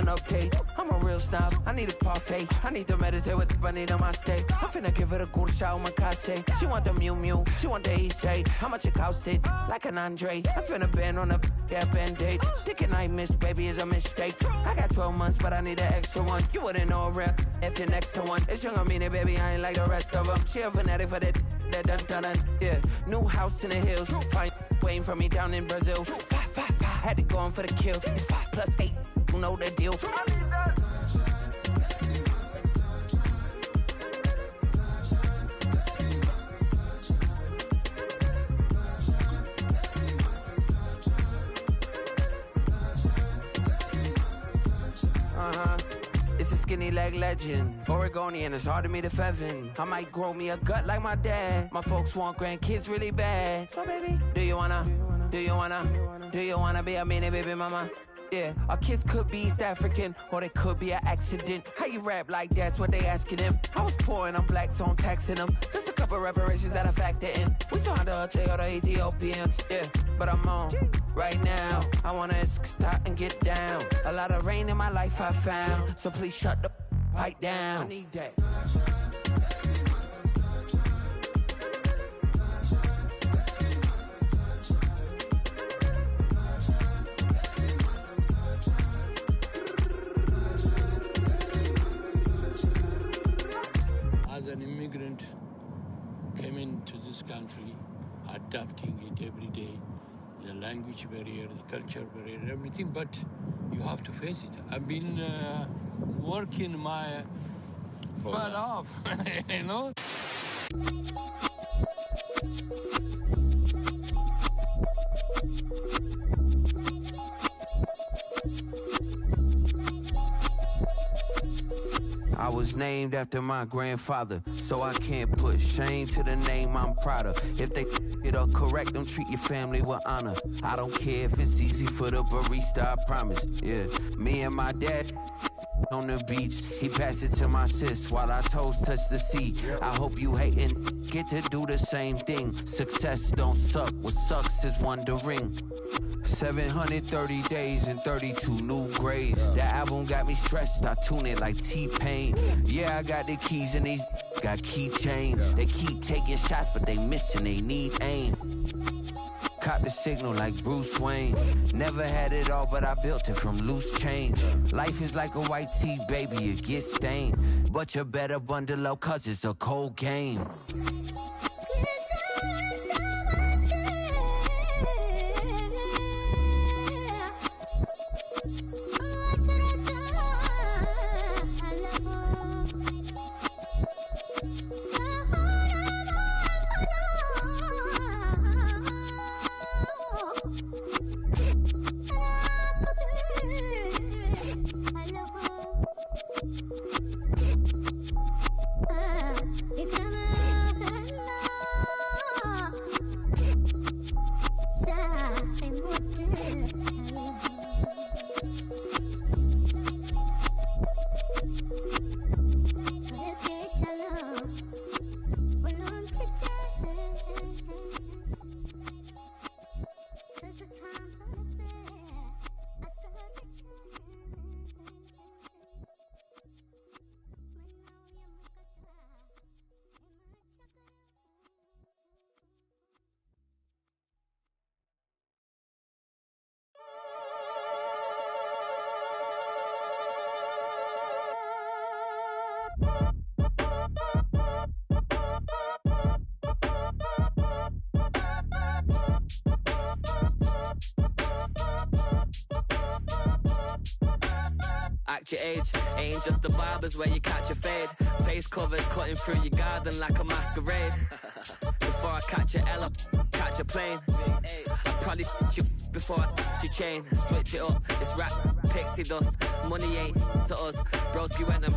an update. I'm a real snob, I need a parfait. I need to meditate with the bunny on my steak. I'm finna give her a good shot on my case. She want the Mew Mew, she want the EJ. How much it costed? Like an Andre. I spent a band on a that band-aid. Thinking I missed, baby, is a mistake. I got 12 months, but I need an extra one. You wouldn't know a rep if you're next to one. It's young, I mean it, baby, I ain't like the rest of them. She a fanatic for that dun. Yeah, new house in the hills. Fine, waiting for me down in Brazil. 5, had to go on for the kill. It's 5 plus 8, you know the deal. It's a skinny leg legend, Oregonian, it's hard to meet a Fevin. I might grow me a gut like my dad. My folks want grandkids really bad. So baby, do you wanna be a mini baby mama? Yeah, our kids could be East African, or they could be an accident. How you rap like that's what they asking him. I was poor and I'm black, so I'm taxing them. Just a couple reparations that I factor in. We saw the Toyota Ethiopians, yeah, but I'm on right now. I wanna stop and get down. A lot of rain in my life I found, so please shut the pipe down. I need that. As an immigrant, came into this country, adapting it every day, the language barrier, the culture barrier, everything, but you have to face it. I've been working my butt off, you know? I was named after my grandfather, so I can't put shame to the name I'm proud of. If they it up correct, don't treat your family with honor. I don't care if it's easy for the barista, I promise. Yeah, me and my dad on the beach, he passed it to my sis while our toes touch the sea. I hope you hating get to do the same thing. Success don't suck, what sucks is wondering. 730 days and 32 new grades. That album got me stressed, I tune it like T-Pain. Yeah, I got the keys and these got keychains. They keep taking shots, but they missing, they need aim. Cop the signal like Bruce Wayne. Never had it all, but I built it from loose change. Life is like a white tee, baby, it gets stained. But you better bundle up, cause it's a cold game. Act your age, ain't just the barbers where you catch a fade. Face covered, cutting through your garden like a masquerade. Before I catch a L, catch a plane. I'd probably you before I your chain. Switch it up, it's rap, pixie dust. Money ain't to us. Broski went and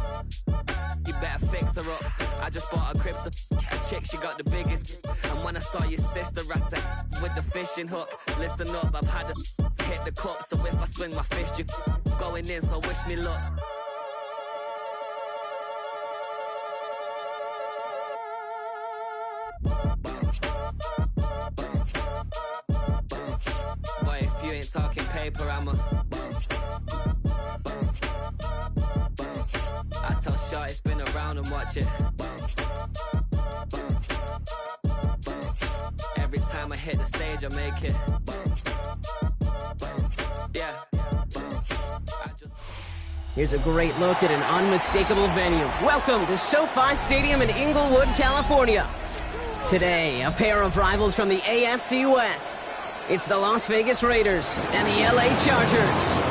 you better fix her up. I just bought a crib to a chick, she got the biggest. And when I saw your sister rat with the fishing hook, listen up, I've had to hit the cup. So if I swing my fist, you going in, so wish me luck. Boy, if you ain't talking paper, I'm a shot, spin around and watch it. Bounce, bounce, bounce. Every time I hit the stage, I make it bounce, bounce. Yeah, bounce. Here's a great look at an unmistakable venue. Welcome to SoFi Stadium in Inglewood, California. Today, a pair of rivals from the AFC West. It's the Las Vegas Raiders and the LA Chargers.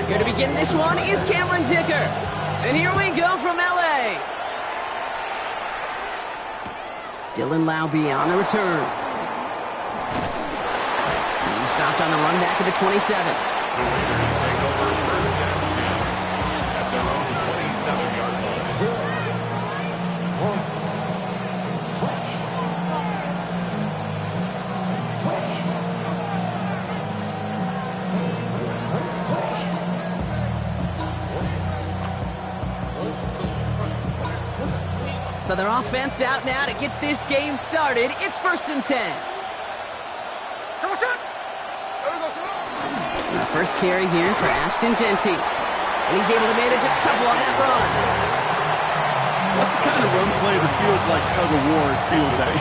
Here to begin this one is Cameron Dicker. And here we go from LA. Dylan Laube on the return. He's stopped on the run back at the 27. The Raiders take over first and 10 at their own 27-yard line. So their offense out now to get this game started. It's first and 10. The first carry here for Ashton Genty. And he's able to manage a couple on that run. That's the kind of run play that feels like tug-of-war at field day.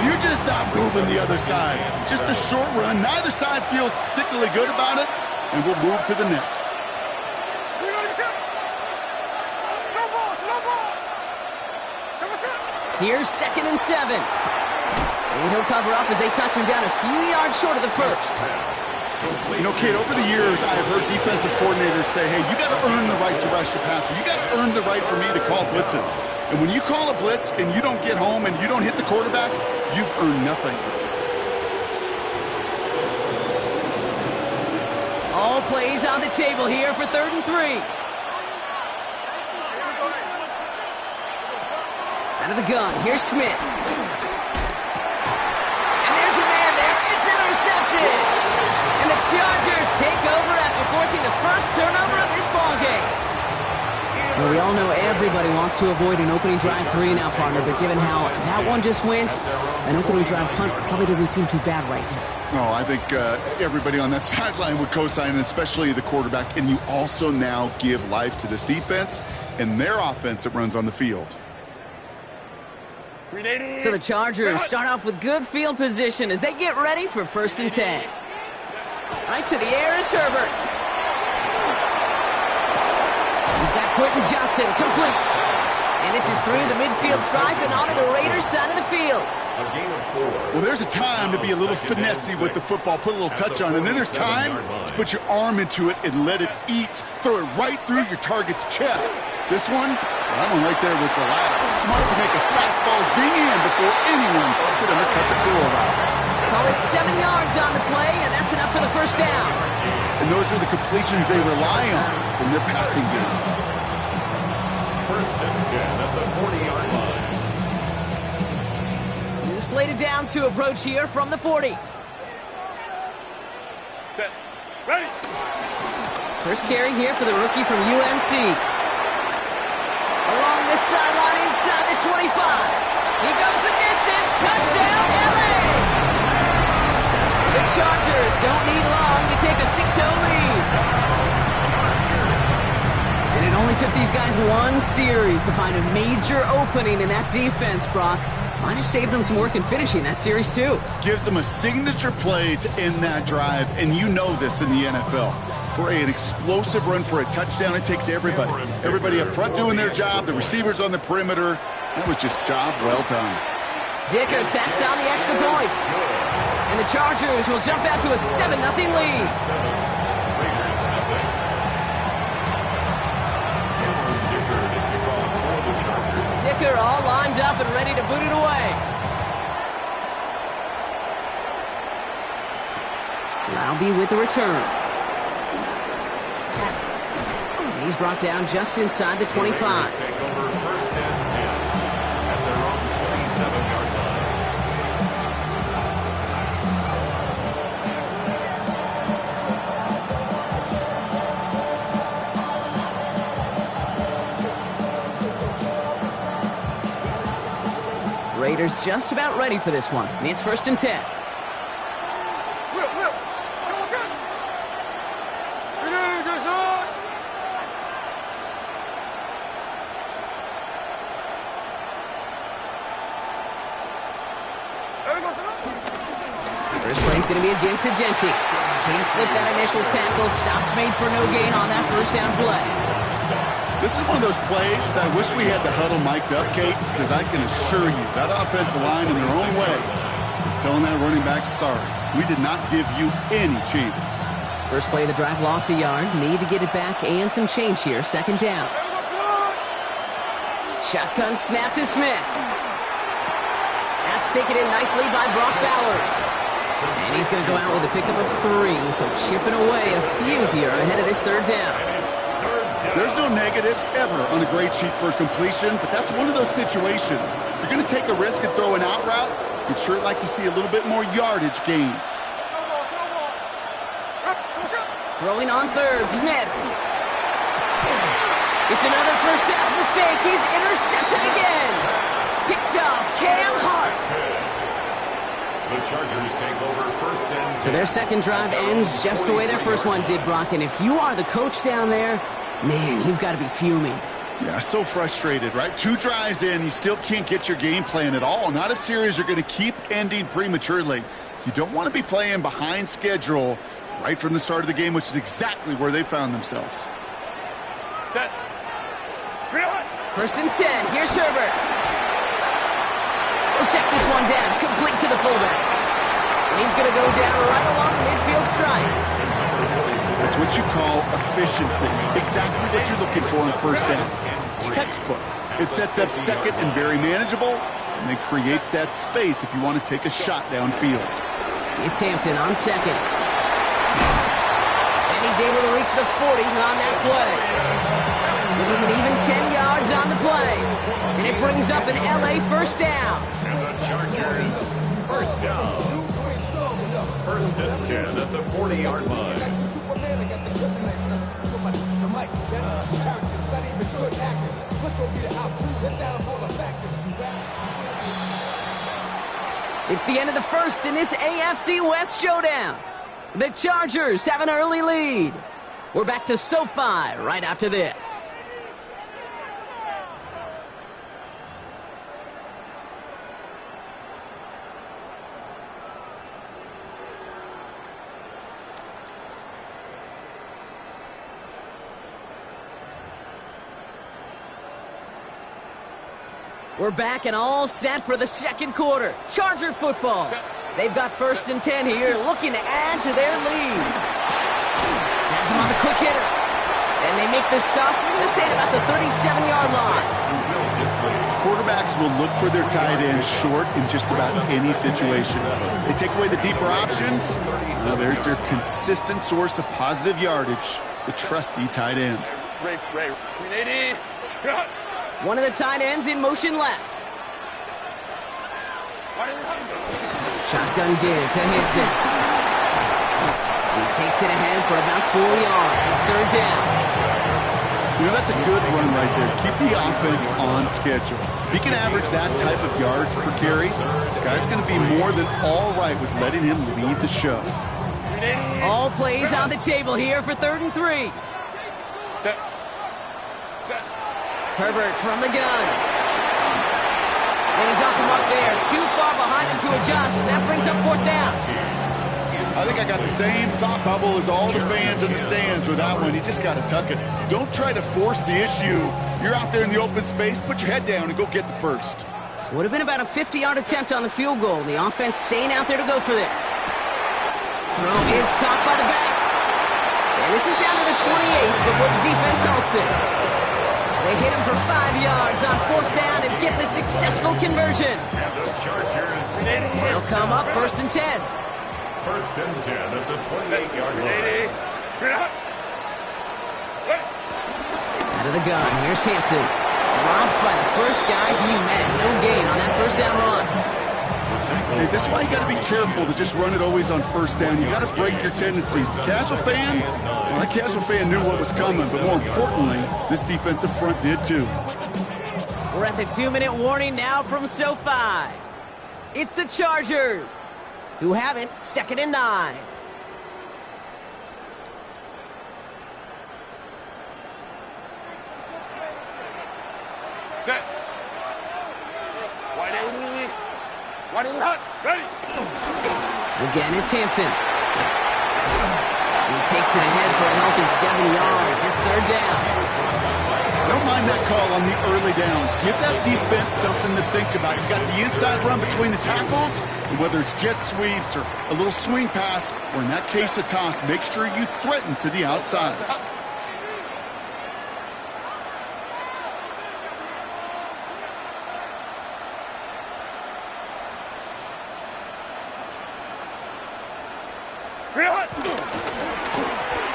And you're just not moving the other side. Just a short run. Neither side feels particularly good about it. And we'll move to the next. Here's second and 7. And he'll cover up as they touch him down a few yards short of the first. You know, Kate, over the years, I've heard defensive coordinators say, hey, you got to earn the right to rush your passer. You got to earn the right for me to call blitzes. And when you call a blitz and you don't get home and you don't hit the quarterback, you've earned nothing. All plays on the table here for 3rd and 3. Out of the gun, here's Smith. And there's a man there. It's intercepted. And the Chargers take over after forcing the first turnover of this ballgame. Well, we all know everybody wants to avoid an opening drive 3 now, partner, but given how that one just went, an opening drive punt probably doesn't seem too bad right now. Oh, I think everybody on that sideline would co-sign, especially the quarterback. And you also now give life to this defense and their offense that runs on the field. So the Chargers start off with good field position as they get ready for first and 10. Right to the air is Herbert. He's got Quentin Johnson complete. And this is through the midfield stripe and onto the Raiders side of the field. Well, there's a time to be a little finessey with the football, put a little touch on it. And then there's time to put your arm into it and let it eat. Throw it right through your target's chest. This one, that one right there was the latter. Smart to make a fastball zing in before anyone could undercut the curl route. Call it 7 yards on the play, and that's enough for the first down. And those are the completions they rely on in their passing game. First and 10 at the 40-yard line. New slated downs to approach here from the 40. Set. Ready. First carry here for the rookie from UNC. Along this sideline inside the 25. He goes the distance. Touchdown, LA! The Chargers don't need long to take a 6-0 lead. And it only took these guys one series to find a major opening in that defense, Brock. Might have saved them some work in finishing that series, too. Gives them a signature play to end that drive, and you know this in the NFL. For an explosive run for a touchdown, it takes everybody. Everybody up front doing their job, the receivers on the perimeter. That was just job well done. Dicker tacks down the extra point. And the Chargers will jump out to a 7-0 lead. Dicker all lined up and ready to boot it away. Laube with the return. And he's brought down just inside the 25. Take over first and 10 at their own 27-yard line. Raiders just about ready for this one. It's 1st and 10. First play is going to be again to Genty. Can't slip that initial tackle. Stops made for no gain on that first down play. This is one of those plays that I wish we had the huddle mic'd up, Kate, because I can assure you that offensive line in their own way is telling that running back, sorry, we did not give you any chance. First play of the drive, lost a yard. Need to get it back and some change here. 2nd down. Shotgun snap to Smith. That's taken in nicely by Brock Bowers. And he's going to go out with a pickup of 3, so chipping away a few here ahead of this 3rd down. There's no negatives ever on a grade sheet for a completion, but that's one of those situations. If you're going to take a risk and throw an out route, you'd sure like to see a little bit more yardage gained. Throwing on 3rd, Smith. It's another first half mistake. He's intercepted again. Picked off Cam Hart. The Chargers take over 1st and 10. So their second drive ends just the way their first one did, Brock. And if you are the coach down there, man, you've got to be fuming. Yeah, so frustrated, right? 2 drives in, you still can't get your game plan at all. Not if series are going to keep ending prematurely. You don't want to be playing behind schedule right from the start of the game, which is exactly where they found themselves. Set. 1st and 10. Here's Herbert. We'll check this one down, complete to the fullback. And he's going to go down right along the midfield stripe. That's what you call efficiency. Exactly what you're looking for in 1st down. Textbook. It sets up 2nd and very manageable, and then creates that space if you want to take a shot downfield. It's Hampton on 2nd. And he's able to reach the 40 on that play. With him an even 10 yards on the play. And it brings up an LA 1st down. And the Chargers, 1st down. 1st and 10 at the 40-yard line. It's the end of the first in this AFC West showdown. The Chargers have an early lead. We're back to SoFi right after this. We're back and all set for the 2nd quarter. Charger football. They've got 1st and 10 here, looking to add to their lead. Has him on the quick hitter. And they make the stop, let's say, about the 37-yard line. Quarterbacks will look for their tight end short in just about any situation. They take away the deeper options. Now there's their consistent source of positive yardage, the trusty tight end. One of the tight ends in motion left. Shotgun give to Hampton. He takes it ahead for about 4 yards. It's 3rd down. You know, that's a good run right there. Keep the offense on schedule. If he can average that type of yards per carry, this guy's going to be more than all right with letting him lead the show. All plays on the table here for 3rd and 3. Herbert from the gun. And he's off the mark there. Too far behind him to adjust. That brings up 4th down. I think I got the same thought bubble as all the fans in the stands with that one. You just got to tuck it. Don't try to force the issue. You're out there in the open space. Put your head down and go get the first. Would have been about a 50-yard attempt on the field goal. The offense staying out there to go for this. Throw is caught by the back. And this is down to the 28 before the defense halts it. They hit him for 5 yards on 4th down and get the successful conversion. And the Chargers, they'll come up 1st and 10. 1st and 10 at the 28-yard line. Out of the gun, here's Hampton. Dropped by the first guy he met. No gain on that 1st down run. Okay, this is why you got to be careful to just run it always on 1st down. You got to break your tendencies. The casual fan, well, that casual fan knew what was coming, but more importantly, this defensive front did too. We're at the 2-minute warning now from SoFi. It's the Chargers, who have it 2nd and 9. Set. Wide in. Wide in hot. Ready. Again, it's Hampton. He takes it ahead for a healthy 7 yards. It's 3rd down. I don't mind that call on the early downs. Give that defense something to think about. You've got the inside run between the tackles, and whether it's jet sweeps or a little swing pass, or in that case a toss, make sure you threaten to the outside.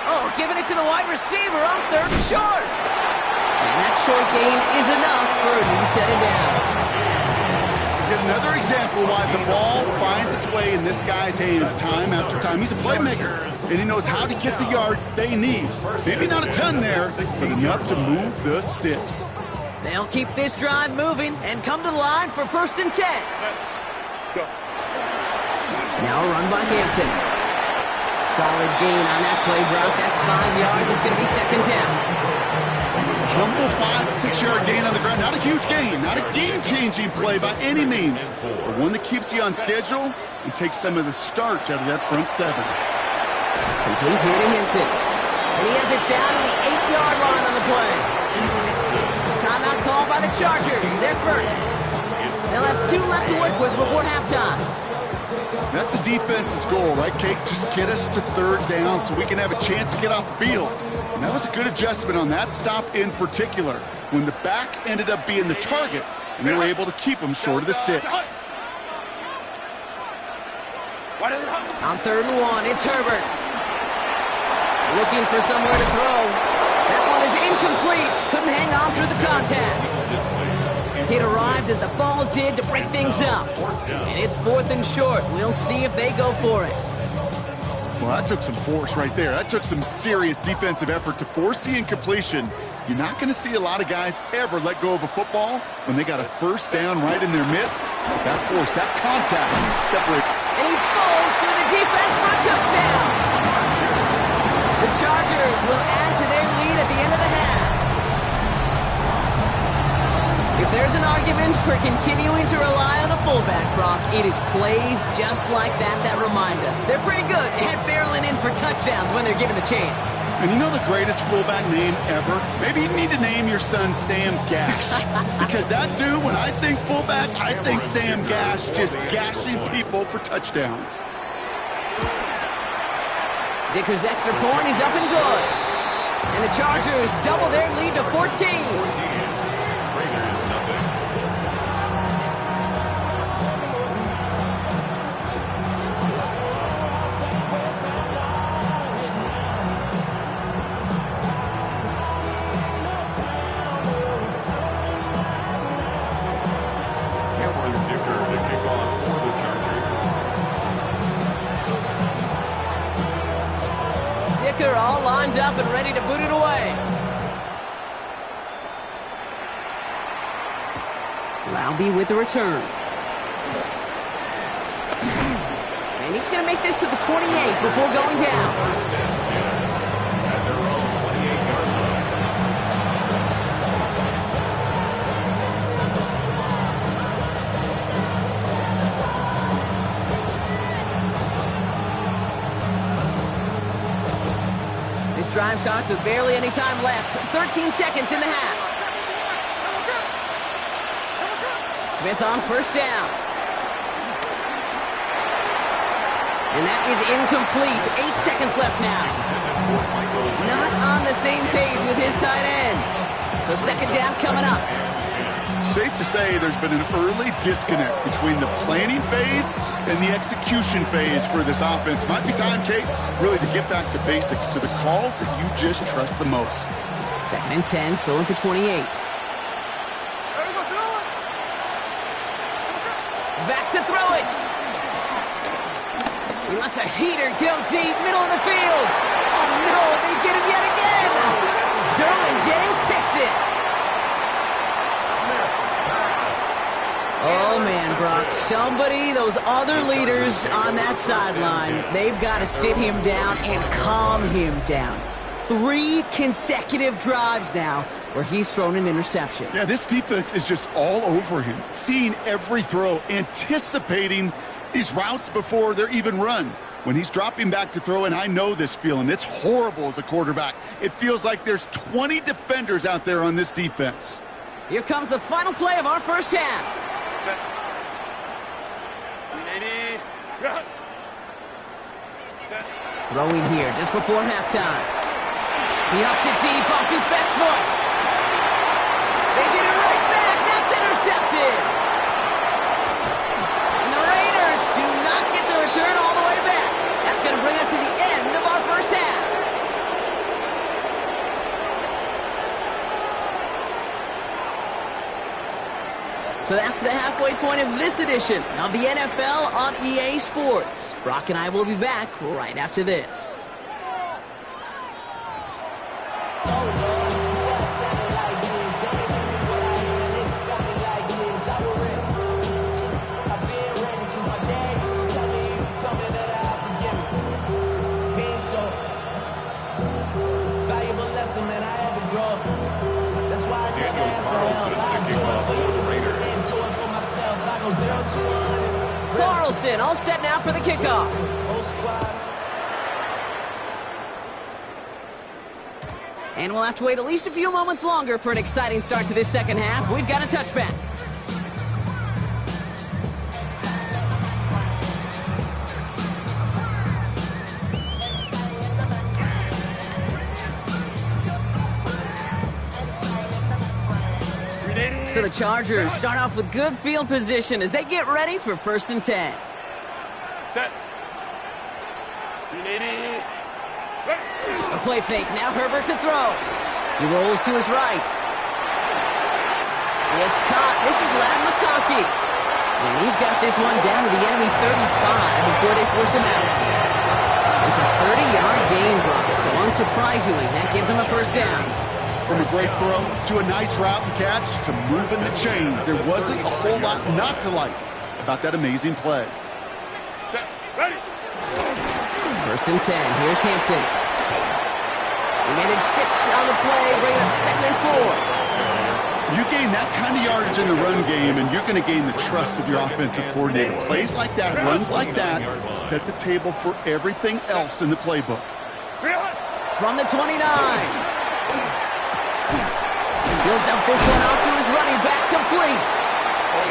Oh, giving it to the wide receiver on 3rd and short. And that short gain is enough for a new set of down. Another example why the ball finds its way in this guy's hands time after time. He's a playmaker, and he knows how to get the yards they need. Maybe not a ton there, but enough to move the sticks. They'll keep this drive moving and come to the line for 1st and 10. Now a run by Hampton. Solid gain on that play, Brock. That's 5 yards. It's going to be 2nd down. Humble 5 to 6 yard gain on the ground. Not a huge gain, not a game-changing play by any means, but one that keeps you on schedule and takes some of the starch out of that front 7. Complete here to Hampton. And he has it down to the 8-yard line on the play. Timeout call by the Chargers. They're first. They'll have 2 left to work with before halftime. That's a defense's goal, right, Kate? Just get us to 3rd down so we can have a chance to get off the field. And that was a good adjustment on that stop in particular, when the back ended up being the target, and they were able to keep him short of the sticks. On 3rd and 1, it's Herbert. Looking for somewhere to throw. That one is incomplete. Couldn't hang on through the contact. It arrived as the ball did to break things up. And it's 4th and short. We'll see if they go for it. Well, that took some force right there. That took some serious defensive effort to force the incompletion. You're not going to see a lot of guys ever let go of a football when they got a 1st down right in their midst. That force, that contact, separate. And he falls through the defense for a touchdown. The Chargers will add to their lead at the end of the half. If there's an argument for continuing to rely on a fullback, Brock, it is plays just like that remind us. They're pretty good at barreling in for touchdowns when they're given the chance. And you know the greatest fullback name ever? Maybe you need to name your son Sam Gash. Because that dude, when I think fullback, I think Sam Gash just gashing people for touchdowns. Dicker's extra point is up and good. And the Chargers double their lead to 14. All lined up and ready to boot it away. Laube with the return. And he's going to make this to the 28 before going down. Drive starts with barely any time left. 13 seconds in the half. Smith on 1st down. And that is incomplete. 8 seconds left now. Not on the same page with his tight end. So 2nd down coming up. Safe to say there's been an early disconnect between the planning phase and the execution phase for this offense. Might be time, Kate, really to get back to basics, to the calls that you just trust the most. 2nd and 10, still at the 28. Back to throw it. He lets a heater go deep, middle of the field. Oh no, they get him yet again. Derwin James picks it. Brock. Somebody, those other leaders on that sideline, they've got to sit him down and calm him down. 3 consecutive drives now where he's thrown an interception. Yeah, this defense is just all over him, seeing every throw, anticipating these routes before they're even run. When he's dropping back to throw, and I know this feeling, it's horrible as a quarterback. It feels like there's 20 defenders out there on this defense. Here comes the final play of our first half. Throwing here just before halftime. He hucks it deep off his back foot. They get it right back. That's intercepted. And the Raiders do not get the return all the way back. That's going to bring us to the end of our first half. So that's the halfway point of this edition of the NFL on EA Sports. Brock and I will be back right after this. Carlson all set now for the kickoff. And we'll have to wait at least a few moments longer for an exciting start to this second half. We've got a touchback. So the Chargers start off with good field position as they get ready for 1st and 10. Set. A play fake. Now Herbert to throw. He rolls to his right. It's caught. This is Ladd McConkey. And he's got this one down to the enemy 35 before they force him out. It's a 30-yard gain, Brock. So unsurprisingly, that gives him a first down. From a great throw to a nice route and catch to moving the chains, there wasn't a whole lot not to like about that amazing play. Set. Ready. 1st and 10. Here's Hampton. He made it 6 on the play, bringing up 2nd and 4. You gain that kind of yardage in the run game, and you're going to gain the trust of your offensive coordinator. Plays like that, runs like that, set the table for everything else in the playbook. From the 29. He'll dump this one off to his running back, complete.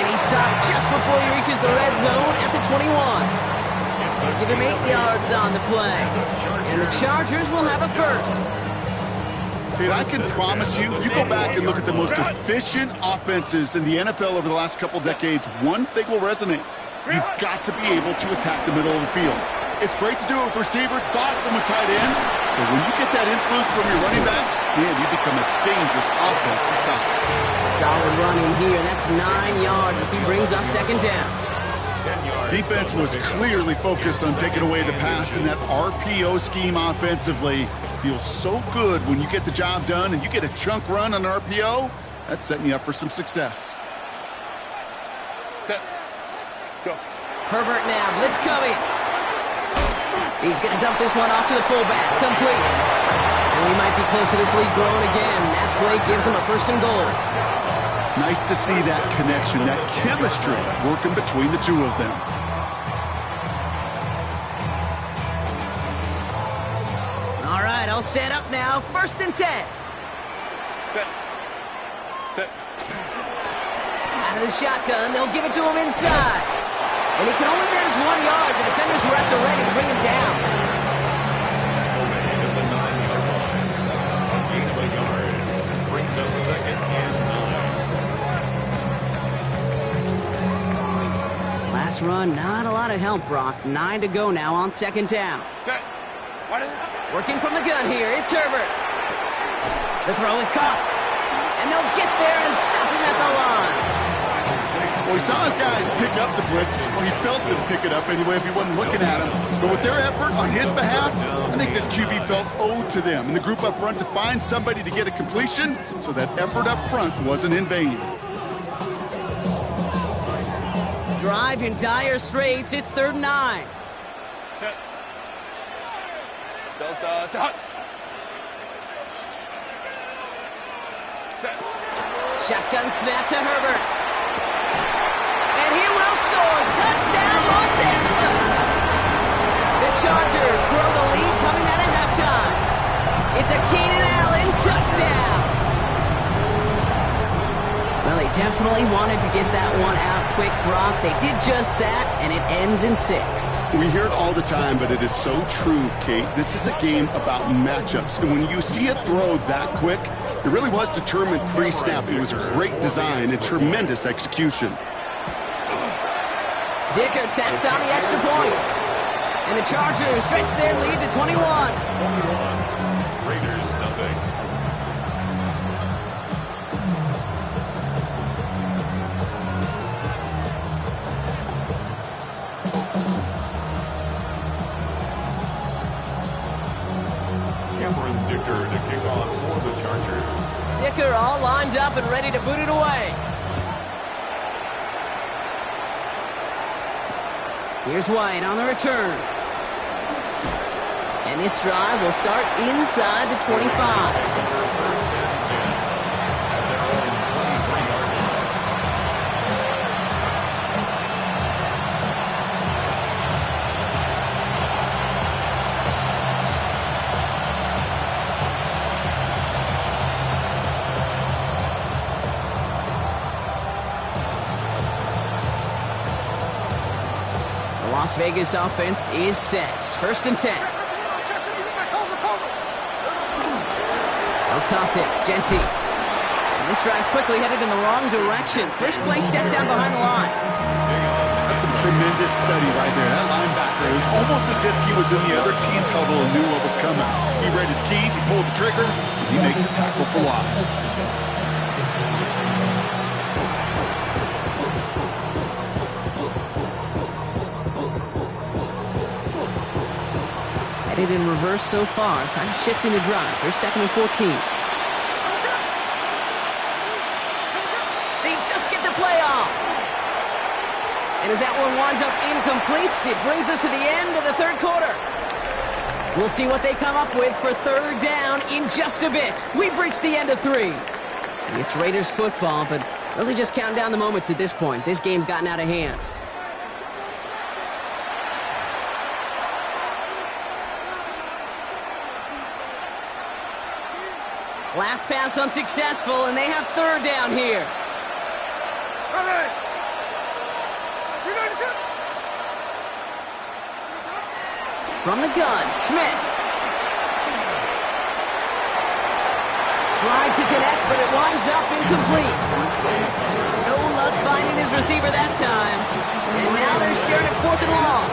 And he stopped just before he reaches the red zone at the 21. Give him 8 yards on the play. And the Chargers will have a first. Dude, I can promise you, you go back and look at the most efficient offenses in the NFL over the last couple decades, one thing will resonate. You've got to be able to attack the middle of the field. It's great to do it with receivers. It's awesome with tight ends. But when you get that influence from your running backs, man, you become a dangerous offense to stop. Solid running here. That's 9 yards as he brings up 2nd down. Defense was clearly focused on taking away the pass in that RPO scheme offensively. Feels so good when you get the job done and you get a chunk run on an RPO. That's setting you up for some success. Set. Go. Herbert now. Blitz coming. He's going to dump this one off to the fullback. Complete. And we might be close to this lead growing again. That play gives him a 1st and goal. Nice to see that connection, that chemistry working between the two of them. All right, all set up now. 1st and 10. Set. Set. Out of the shotgun, they'll give it to him inside. And he can only manage 1 yard. The defenders were at the ready to bring him down. At the 9-yard line. A gain of a yard. Brings up 2nd and 9. Last run, not a lot of help, Brock. 9 to go now on 2nd down. Set. Working from the gun here, it's Herbert. The throw is caught. And they'll get there and stop him at the line. Well, he saw his guys pick up the blitz, or he felt them pick it up anyway if he wasn't looking at him. But with their effort on his behalf, I think this QB felt owed to them and the group up front to find somebody to get a completion, so that effort up front wasn't in vain. Drive in dire straits. It's 3rd and 9. Set. Delta, set. Set. Shotgun snap to Herbert. And he will score. Touchdown, Los Angeles. The Chargers grow the lead coming out of halftime. It's a Keenan Allen touchdown. Well, they definitely wanted to get that one out quick, Brock. They did just that, and it ends in 6. We hear it all the time, but it is so true, Kate. This is a game about matchups. And when you see a throw that quick, it really was determined pre-snap. It was a great design and tremendous execution. Dicker tacks on the extra point. And the Chargers stretch their lead to 21. Raiders nothing. Dicker to kick off for the Chargers. Dicker all lined up and ready to boot it away. Here's White on the return. And this drive will start inside the 25. First and 10 at their own 23-yard line. Las Vegas offense is set. 1st and 10. They'll toss it. Genty. And this drive's quickly headed in the wrong direction. First play set down behind the line. That's some tremendous study right there. That linebacker, it was almost as if he was in the other team's huddle and knew what was coming. He read his keys, he pulled the trigger, and he makes a tackle for loss. Headed in reverse so far. Time to shift into drive. Here's 2nd and 14. They just get the play off. And as that one winds up incomplete, it brings us to the end of the 3rd quarter. We'll see what they come up with for 3rd down in just a bit. We've reached the end of 3. It's Raiders football, but really just counting down the moments at this point. This game's gotten out of hand. Last pass unsuccessful, and they have 3rd down here. From the gun, Smith. Tried to connect, but it winds up incomplete. No luck finding his receiver that time. And now they're staring at 4th and long.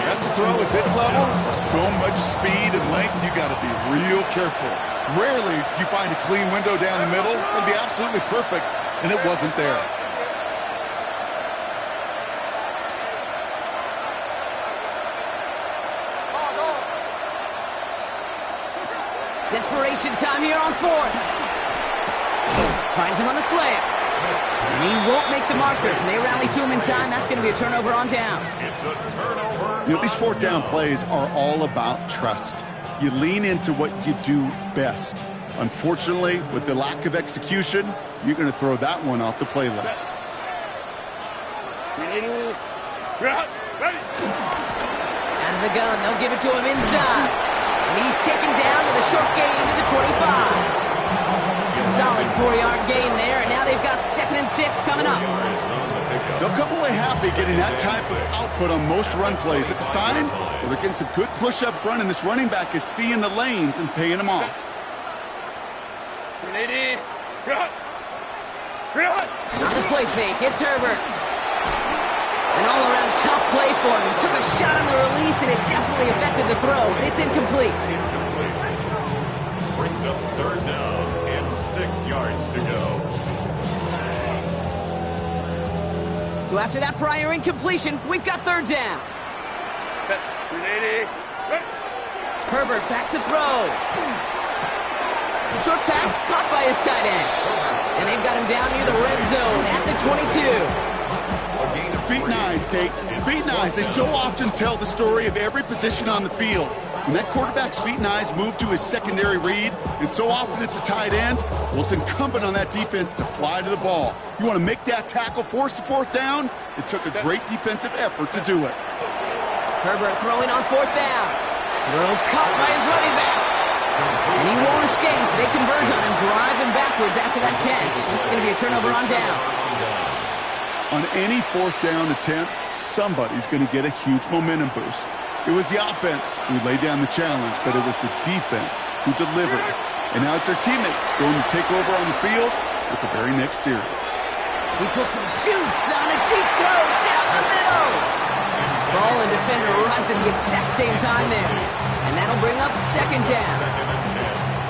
That's a throw at this level. So much speed and length, you got to be real careful. Rarely do you find a clean window down the middle. It'd be absolutely perfect, and it wasn't there. Desperation time here on 4th. Finds him on the slant. And he won't make the marker. And they rally to him in time. That's going to be a turnover on downs. It's a turnover. You know, these 4th down plays are all about trust. You lean into what you do best. Unfortunately, with the lack of execution, you're going to throw that one off the playlist. Out of the gun, they'll give it to him inside. And he's taken down with a short gain to the 25. Solid 4-yard gain there, and now they've got 2nd and 6 coming up. They'll come away happy getting that type of output on most run plays. It's a sign that they're getting some good push up front, and this running back is seeing the lanes and paying them off. On the play fake, it's Herbert. An all-around tough play for him. He took a shot on the release, and it definitely affected the throw. It's incomplete. Brings up 3rd down and 6 yards to go. So after that prior incompletion, we've got 3rd down. Set. Herbert back to throw. Short pass caught by his tight end. And they've got him down near the red zone at the 22. A gain of feet and eyes, Kate. Feet and eyes, they so often tell the story of every position on the field. When that quarterback's feet and eyes move to his secondary read, and so often it's a tight end, well, it's incumbent on that defense to fly to the ball. You want to make that tackle, force the fourth down? It took a great defensive effort to do it. Herbert throwing on fourth down. Throw caught by his running back. And he won't escape. They converge on him, driving backwards after that catch. This is going to be a turnover on downs. On any fourth down attempt, somebody's going to get a huge momentum boost. It was the offense who laid down the challenge, but it was the defense who delivered. And now it's their teammates going to take over on the field with the very next series. He puts some juice on a deep throw down the middle. Ball and defender arrived at the exact same time there. And that'll bring up second down.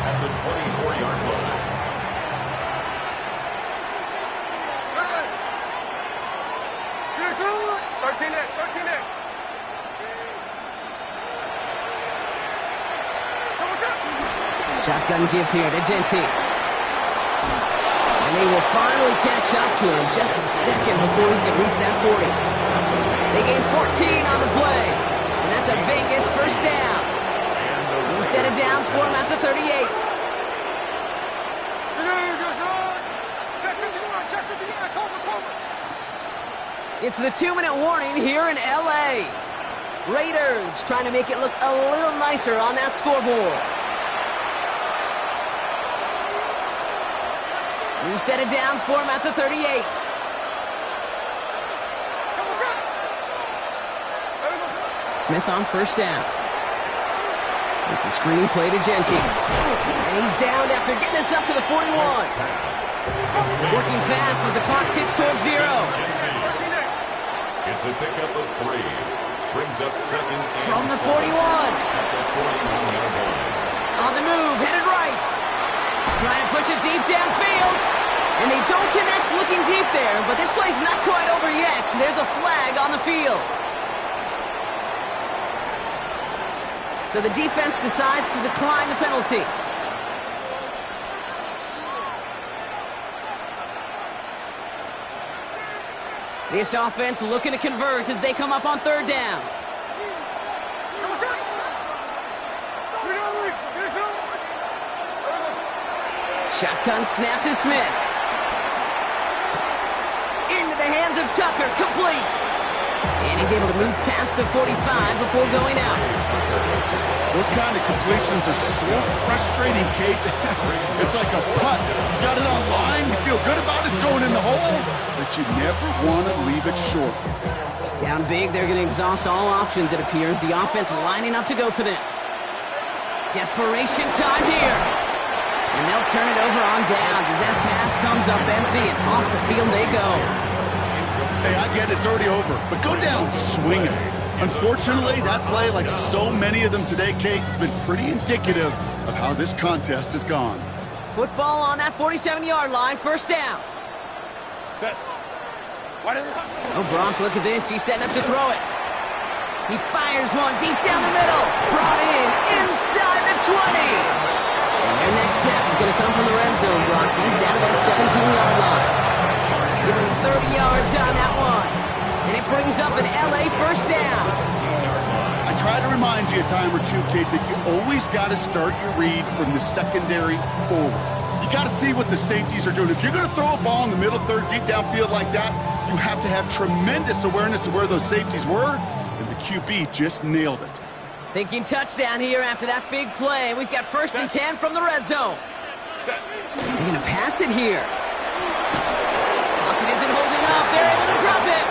At the 24-yard line. Shotgun give here to Genty. And they will finally catch up to him just a second before he can reach that 40. They gain 14 on the play. And that's a Vegas first down. New set of downs for him at the 38. It's the 2-minute warning here in L.A. Raiders trying to make it look a little nicer on that scoreboard. New set of downs for him at the 38. Smith on first down. It's a screen play to Genty. And he's down after getting this up to the 41. Working fast as the clock ticks towards 0. It's a pickup of 3. Brings up second and from the 41. At the 41-yard line. On the move, headed right. Trying to push it deep downfield. And they don't connect looking deep there, but this play's not quite over yet. There's a flag on the field. So the defense decides to decline the penalty. This offense looking to convert as they come up on third down. Shotgun snap to Smith. Into the hands of Tucker, complete. And he's able to move past the 45 before going out. Those kind of completions are so frustrating, Kate. It's like a putt. You got it on line, you feel good about it's going in the hole, but you never want to leave it short. Down big, they're going to exhaust all options, it appears. The offense lining up to go for this. Desperation time here. And they'll turn it over on downs as that pass comes up empty and off the field they go. Hey, I get it's already over, but go down swinging. Unfortunately, that play, like so many of them today, Kate, has been pretty indicative of how this contest has gone. Football on that 47-yard line, first down. Set. Oh, Gronk, look at this. He's setting up to throw it. He fires one deep down the middle. Brought in inside the 20. And their next snap is going to come from the red zone, Gronk. He's down to that 17-yard line. Give him 30 yards on that one. And it brings up an L.A. first down. I try to remind you a time or two, Kate, that you always got to start your read from the secondary forward. You got to see what the safeties are doing. If you're going to throw a ball in the middle third, deep downfield like that, you have to have tremendous awareness of where those safeties were, and the QB just nailed it. Thinking touchdown here after that big play. We've got first and 10 from the red zone. They're going to pass it here. Lockett isn't holding up. They're able to drop it.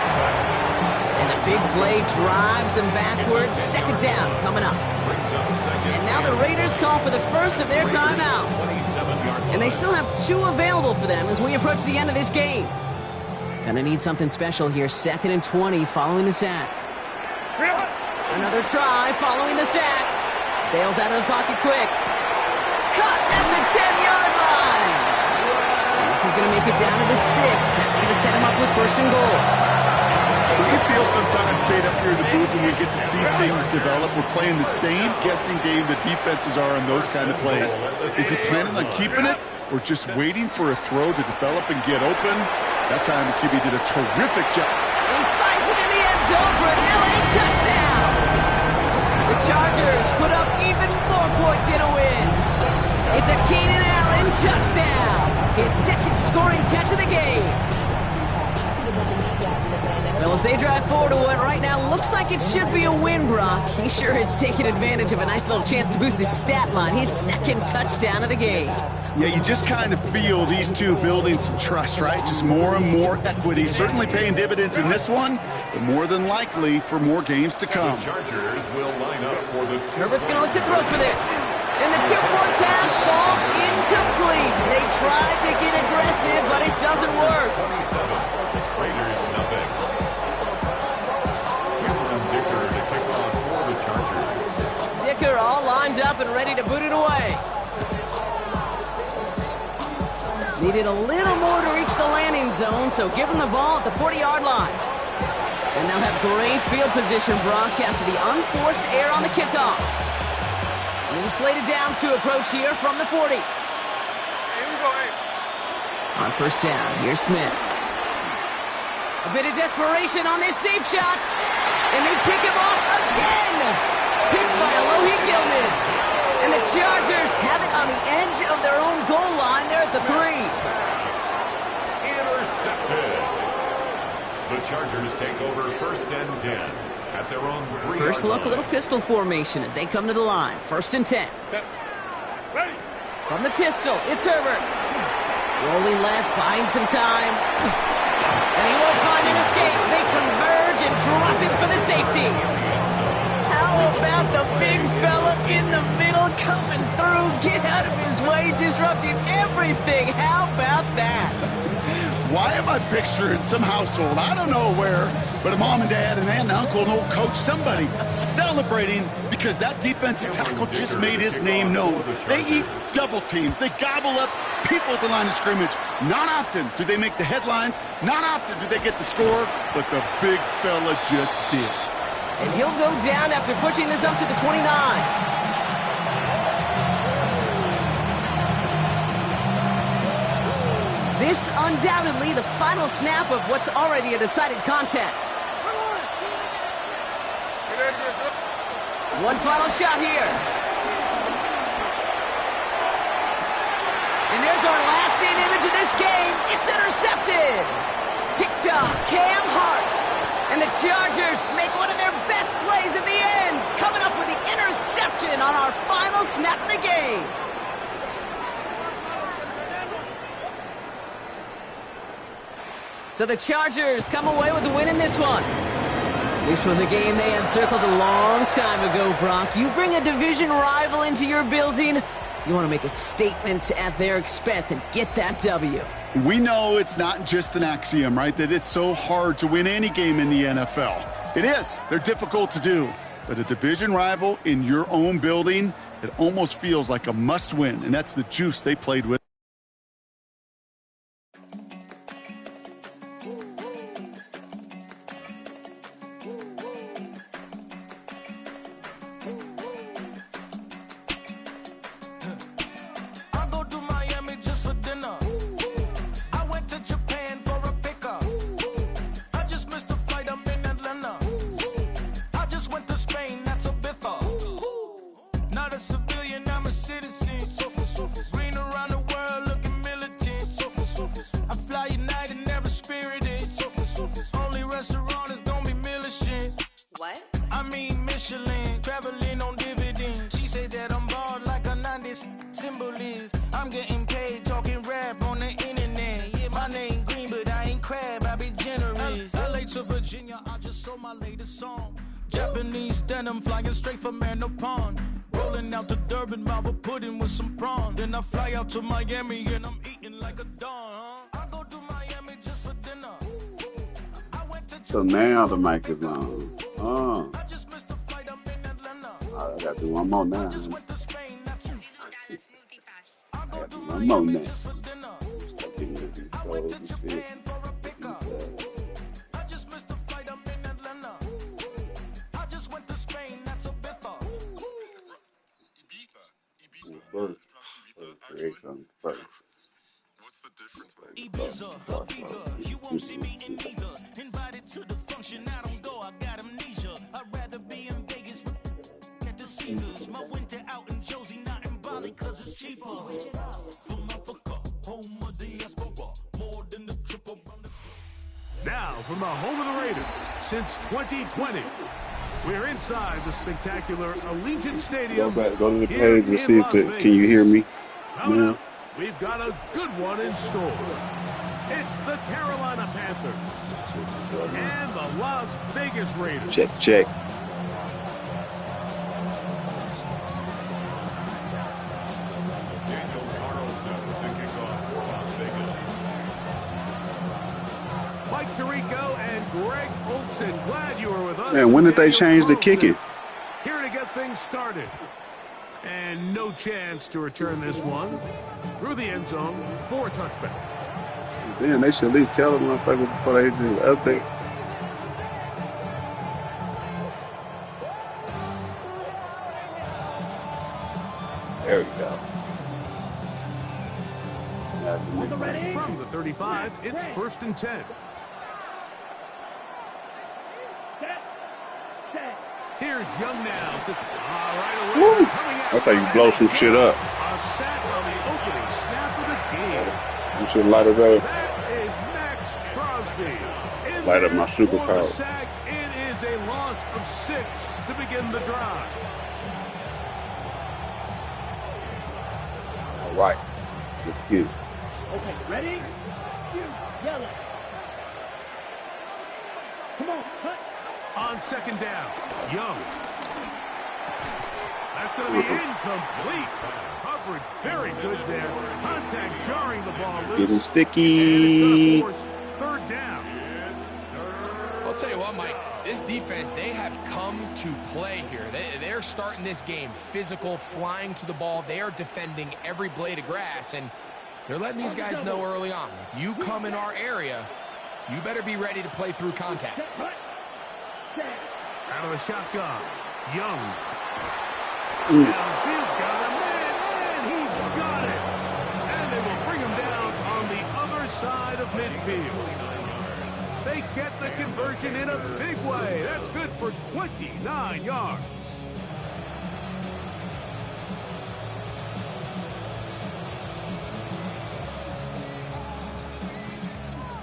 And the big play drives them backwards. Second down coming up. And now the Raiders call for the first of their timeouts. And they still have 2 available for them as we approach the end of this game. Gonna need something special here. Second and 20 following the sack. Another try following the sack. Bails out of the pocket quick. Cut at the 10-yard line. And this is going to make it down to the 6. That's going to set him up with first and goal. We feel sometimes, Kate, up here in the booth when we get to see things develop. We're playing the same guessing game the defenses are on those kind of plays. Is he planning on keeping it or just waiting for a throw to develop and get open? That time the QB did a terrific job. He finds going for an LA touchdown. The Chargers put up even more points in a win. It's a Keenan Allen touchdown. His second scoring catch of the game. Well, as they drive forward to what right now looks like it should be a win, Brock, he sure has taken advantage of a nice little chance to boost his stat line. His second touchdown of the game. Yeah, you just kind of feel these two building some trust, right? Just more and more equity. Certainly paying dividends in this one, but more than likely for more games to come. The Chargers will line up for the Herbert's going to look to throw for this. And the two-point pass falls incomplete. They tried to get aggressive, but it doesn't work. 27, Raiders nothing. Dicker to kick off for the Chargers. Dicker all lined up and ready to boot it away. Needed a little more to reach the landing zone, so give him the ball at the 40-yard line. And they'll have great field position, Brock, after the unforced error on the kickoff. New slated downs to approach here from the 40. On first down, here's Smith. A bit of desperation on this deep shot. And they kick him off again. Picked by Alohi Gilman. And the Chargers have it on the edge of their own goal line there at the 3. Intercepted. The Chargers take over first and 10 at their own 3-yard First look, a line. little pistol formation as they come to the line. First and 10. Ready. From the pistol, it's Herbert. Rolling left, buying some time. And he won't find an escape. They converge and drop it for the safety. How about the big fella in the middle coming through? Get out of his way, disrupting everything. How about that? Why am I picturing some household, I don't know where, but a mom and dad, an aunt and uncle, an old coach, somebody celebrating because that defensive tackle just made his name known. They eat double teams. They gobble up people at the line of scrimmage. Not often do they make the headlines. Not often do they get to score, but the big fella just did. And he'll go down after pushing this up to the 29. This undoubtedly the final snap of what's already a decided contest. One final shot here. And there's our last-in image of this game. It's intercepted. Picked up Cam Hart. And the Chargers make one of their best plays at the end, coming up with the interception on our final snap of the game. So the Chargers come away with the win in this one. This was a game they had circled a long time ago, Brock. You bring a division rival into your building, you want to make a statement at their expense and get that W. We know it's not just an axiom, right, that it's so hard to win any game in the NFL. It is. They're difficult to do. But a division rival in your own building, it almost feels like a must-win, and that's the juice they played with. I'm getting paid talking rap on the internet. Yeah, my name green, but I ain't crab, I be generous. LA to Virginia, I just sold my latest song. Japanese denim flying straight from Manor Pond. Rolling out to Durban, mouth a pudding with some prawn. Then I fly out to Miami and I'm eating like a don. I go to Miami just for dinner. So now the mic is on. Oh. I got to do one more now. One more now. First. What's the Ibiza, Ibiza, you won't see me in either. Invited to the function, I don't go, I got amnesia. I'd rather be in Vegas at the Caesars. My winter out in Josie, not in Bali, cause it's cheaper. From Africa, home of the diaspora, more than the triple. Now, from the home of the Raiders, since 2020, we're inside the spectacular Allegiant Stadium. Go to the page and see if can you hear me? Coming up, we've got a good one in store. It's the Carolina Panthers and the Las Vegas Raiders. Check. Mike Tirico and Greg Olson, glad you were with us. Man, when did they change the kicking? Here to get things started. And no chance to return this one through the end zone for a touchback. Man, they should at least tell them motherfuckers before they do the update. There we go. From the 35, it's 1st and 10. Here's Young now to right away. I thought you blow some shit up. A sack on the opening snap of the game. You should light it up. That is Max Crosby. Light up my superpower. Sack. It is a loss of 6 to begin the drive. All right. Let's get it. Okay, ready? Yellow. Come on, cut. On 2nd down, Young. That's going to be incomplete. Coverage very good there. Contact jarring the ball loose. Getting sticky. And it's going to force 3rd down. I'll tell you what, Mike. This defense, they have come to play here. They're starting this game physical, flying to the ball. They are defending every blade of grass, and they're letting these guys know early on, if you come in our area, you better be ready to play through contact. Out of the shotgun, Young. Downfield, got him, and he's got it. And they will bring him down on the other side of midfield. They get the conversion in a big way. That's good for 29 yards.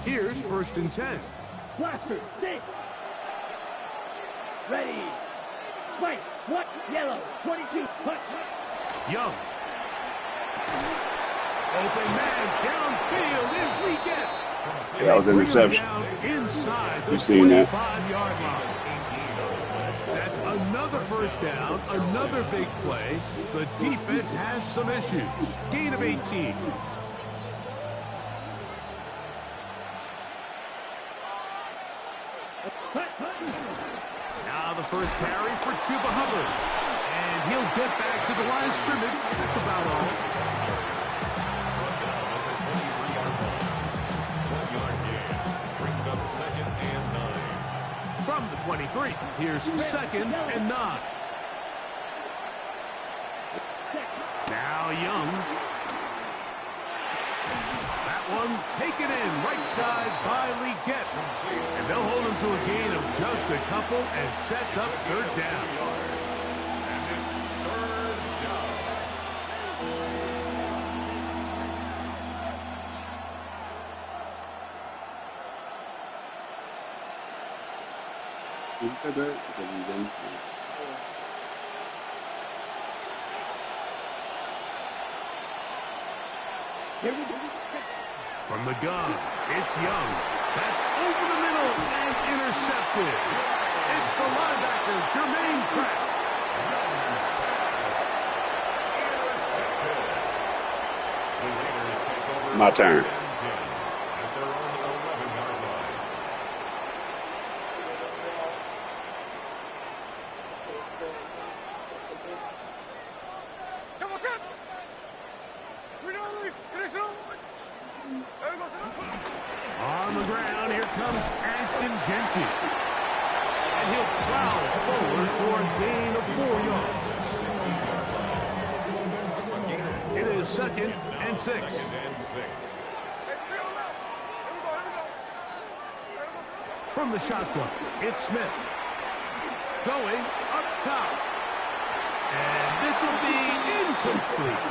Here's 1st and 10. Blaster, stick. Ready. Fight. What? Yellow. 22. Cut. Young. Open man downfield is we get. That was an interception. Inside the You seen that? 25-yard line. That's another 1st down, another big play. The defense has some issues. Gain of 18. Now the first carry for Chuba Hubbard. And he'll get back to the line of scrimmage. That's about all. Brings up 2nd and 9. From the 23, here's 2nd and 9. Now Young. That one taken in right side by Leggett. And they'll hold him to a gain of just a couple and sets up 3rd down. And it's 3rd down. From the gun, it's Young. That's over the middle and intercepted. It's the linebacker, Jermaine Pratt. My turn. At their own 11-yard line. On the ground, here comes Ashton Genty. And he'll plow forward for a gain of 4 yards. It is 2nd and 6. From the shotgun, it's Smith. Going up top. And this will be incomplete.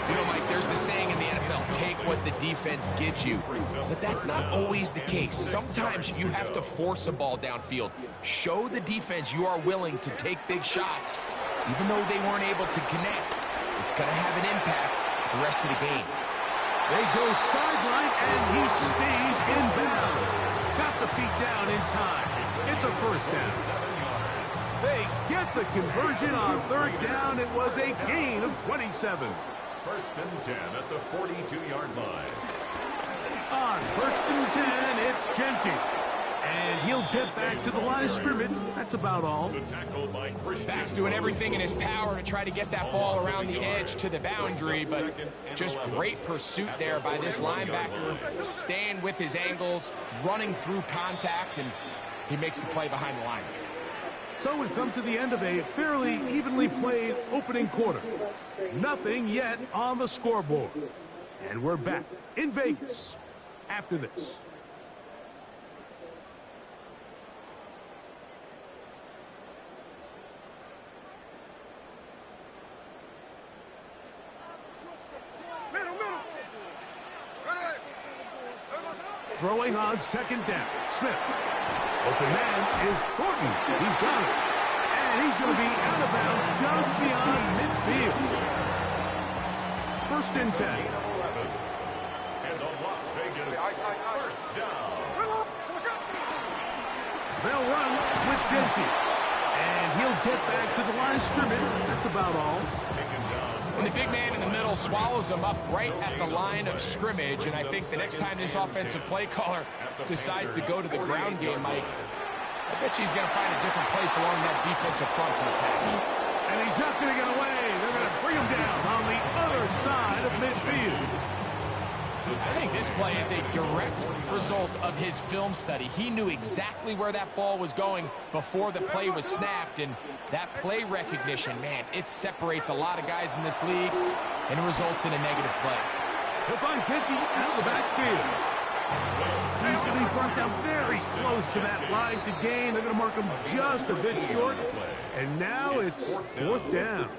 You know, Mike, there's the saying in the NFL, take what the defense gives you. But that's not always the case. Sometimes you have to force a ball downfield. Show the defense you are willing to take big shots. Even though they weren't able to connect, it's going to have an impact the rest of the game. They go sideline, and he stays in bounds. Got the feet down in time. It's a first down. They get the conversion on third down. It was a gain of 27. 1st and 10 at the 42-yard line. On 1st and 10, it's Genty. And he'll get back to the line of scrimmage. That's about all. Back's doing everything in his power to try to get that ball around the edge to the boundary, but just great pursuit there by this linebacker, staying with his angles, running through contact, and he makes the play behind the line. So we've come to the end of a fairly evenly played opening quarter. Nothing yet on the scoreboard. And we're back in Vegas after this. Throwing on 2nd down, Smith. Open man is Horton. He's got it. And he's going to be out of bounds just beyond midfield. 1st and 10. And the Las Vegas 1st down. They'll run with Genty. And he'll get back to the line of scrimmage. That's about all. And the big man in the middle swallows him up right at the line of scrimmage. And I think the next time this offensive play caller decides to go to the ground game, Mike, I bet you he's going to find a different place along that defensive front to attack. And he's not going to get away. They're going to bring him down on the other side of midfield. I think this play is a direct result of his film study. He knew exactly where that ball was going before the play was snapped, and that play recognition, man, it separates a lot of guys in this league and results in a negative play. He'll find Genty out of the backfield. He's going to be brought down very close to that line to gain. They're going to mark him just a bit short, and now it's 4th down.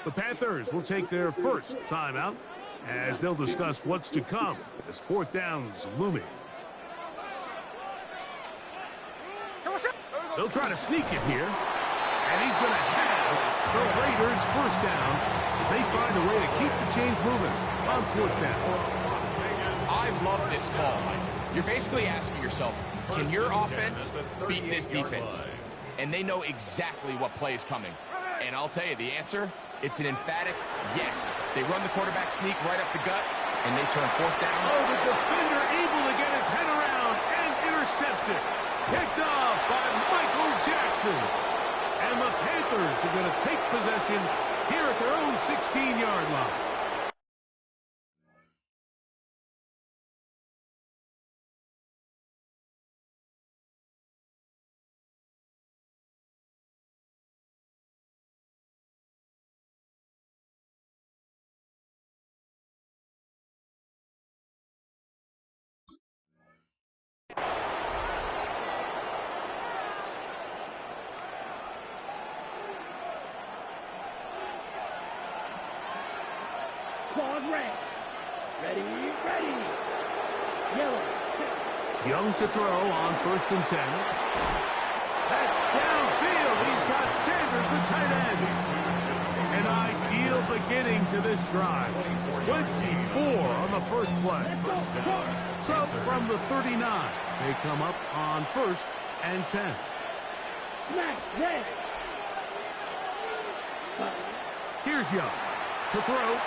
The Panthers will take their first timeout as they'll discuss what's to come as 4th down's looming. They'll try to sneak it here, and he's going to have the Raiders 1st down as they find a way to keep the chains moving on 4th down. I love this call, Mike. You're basically asking yourself, can your offense beat this defense? And they know exactly what play is coming. And I'll tell you, the answer, it's an emphatic yes. They run the quarterback sneak right up the gut, and they turn 4th down. Oh, the defender able to get his head around and intercepted. Picked off by Michael Jackson. And the Panthers are going to take possession here at their own 16-yard line. Claws red. Ready, ready. Yellow. Young to throw on 1st and 10. That's downfield. He's got Sanders, the tight end. An ideal beginning to this drive. 24 on the first play. So from the 39, they come up on 1st and 10. Smash, red. Here's Young to throw.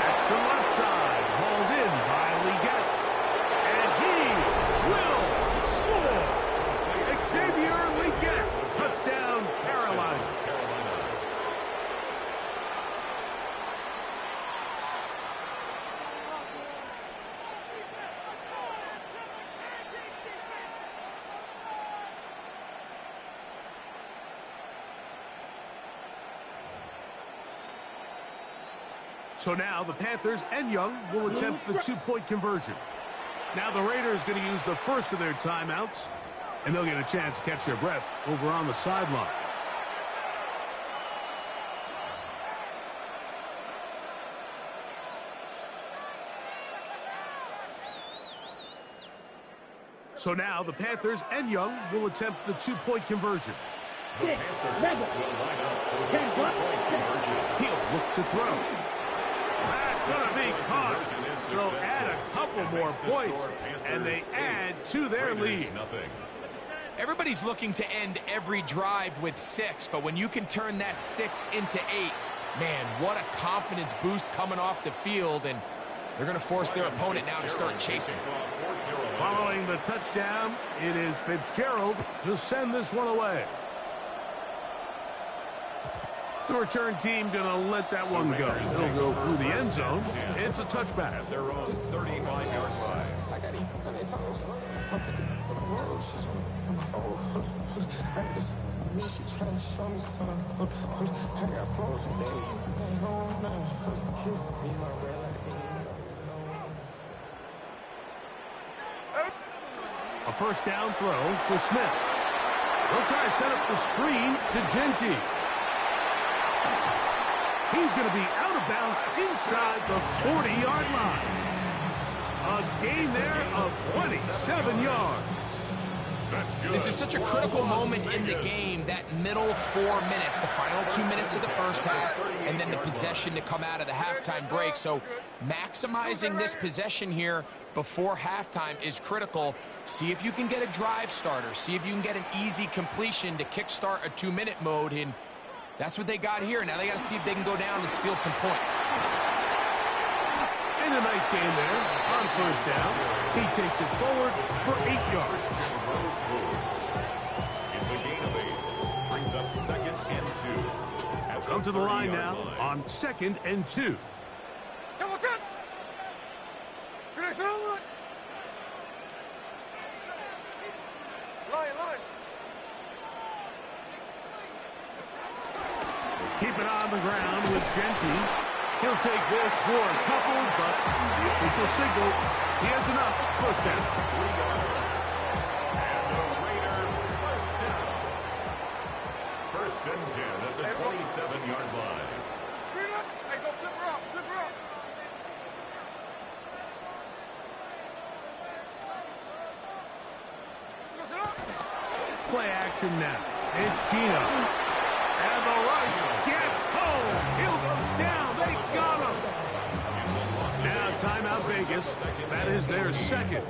That's the left side, hauled in by Leggett. And he will score. Xavier Leggett, touchdown, Carolina. So now the Panthers and Young will attempt the 2-point conversion. Now the Raiders going to use the first of their timeouts, and they'll get a chance to catch their breath over on the sideline. So now the Panthers and Young will attempt the two-point conversion. The Panthers will line up for the two-point conversion. He'll look to throw. That's going to be caught. So add a couple more points, and they add to their lead. Everybody's looking to end every drive with 6, but when you can turn that 6 into 8, man, what a confidence boost coming off the field, and they're going to force their opponent now to start chasing. Following the touchdown, it is Fitzgerald to send this one away. The return team going to let that one go. It'll go through the end zone. It's a touchback. At their own 35-yard line. A first down throw for Smith. He'll try to set up the screen to Genty. He's going to be out of bounds inside the 40-yard line. A gain there of 27 yards. This is such a critical moment in the game, that middle 4 minutes, the final 2 minutes of the first half, and then the possession to come out of the halftime break. So maximizing this possession here before halftime is critical. See if you can get a drive starter. See if you can get an easy completion to kickstart a 2-minute mode. And that's what they got here. Now they got to see if they can go down and steal some points. And a nice game there on first down. He takes it forward for 8 yards. It's a gain of 8. Brings up 2nd and 2. They'll come to the line now on 2nd and 2. Keep it on the ground with Genty. He'll take this for a couple, but the official signal, he has enough. First down. 3 yards. And the Raider first down. 1st and 10 at the 27-yard line. Play action now. It's Gino. And the rush gets home. He'll go down. They got him. Now timeout Vegas. That is their second.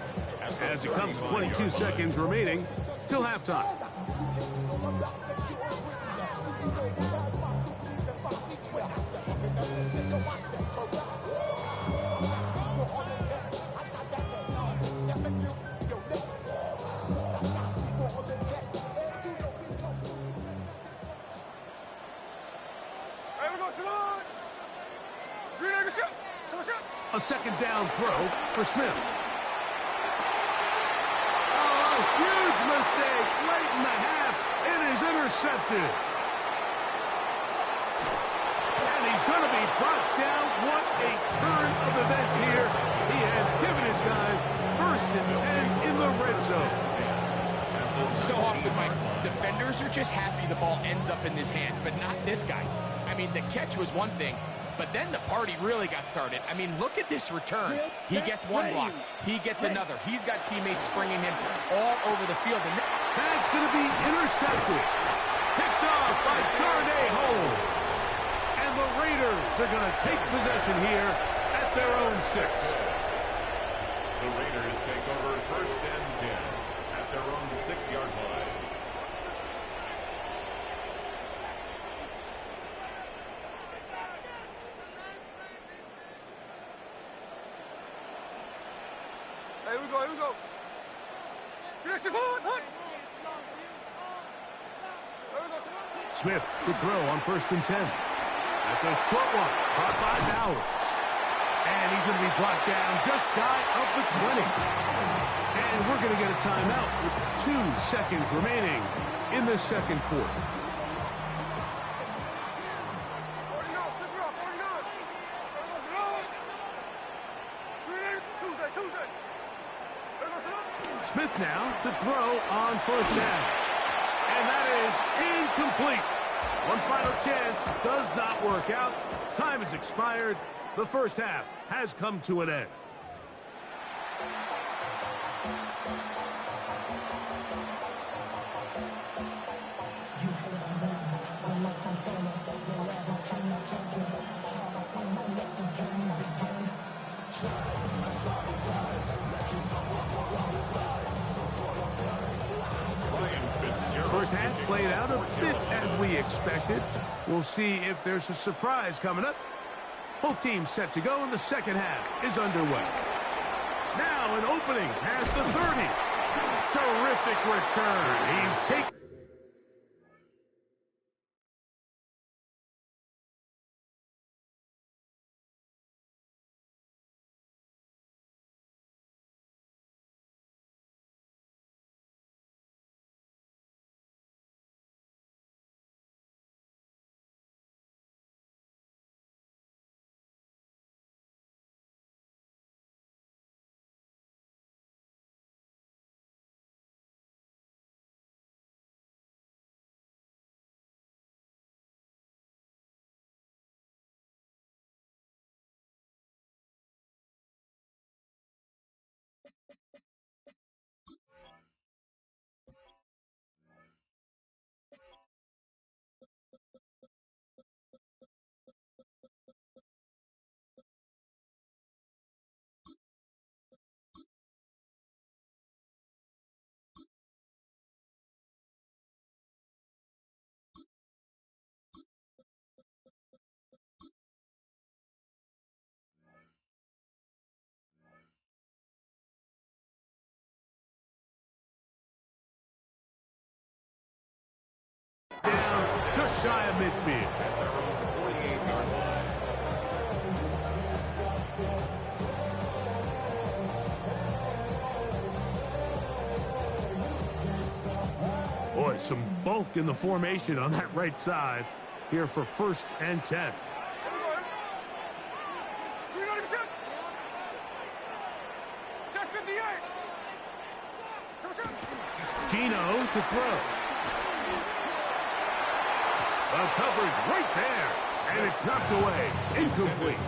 As it comes 22 seconds remaining till halftime. A second down throw for Smith. Oh, huge mistake late in the half. It is intercepted. And he's going to be brought down. What a turn of events here. He has given his guys 1st and 10 in the red zone. So often, my defenders are just happy the ball ends up in his hands, but not this guy. I mean, the catch was one thing, but then the party really got started. I mean, look at this return. He gets one block. He gets another. He's got teammates springing him all over the field. And that's going to be intercepted. Picked off by Darnay Holmes. And the Raiders are going to take possession here at their own 6. The Raiders take over 1st and 10 at their own 6-yard line. Here we go, here we go. Smith to throw on 1st and 10. That's a short one, caught by Bowers. And he's going to be brought down just shy of the 20. And we're going to get a timeout with 2 seconds remaining in the second quarter. Smith now to throw on first down. And that is incomplete. One final chance does not work out. Time has expired. The first half has come to an end. First half played out a bit as we expected. We'll see if there's a surprise coming up. Both teams set to go, and the second half is underway. Now an opening past the 30. Terrific return. He's taken. Down just shy of midfield. Boy, some bulk in the formation on that right side here for 1st and 10. Gino to throw. The coverage right there, and it's knocked away. Incomplete.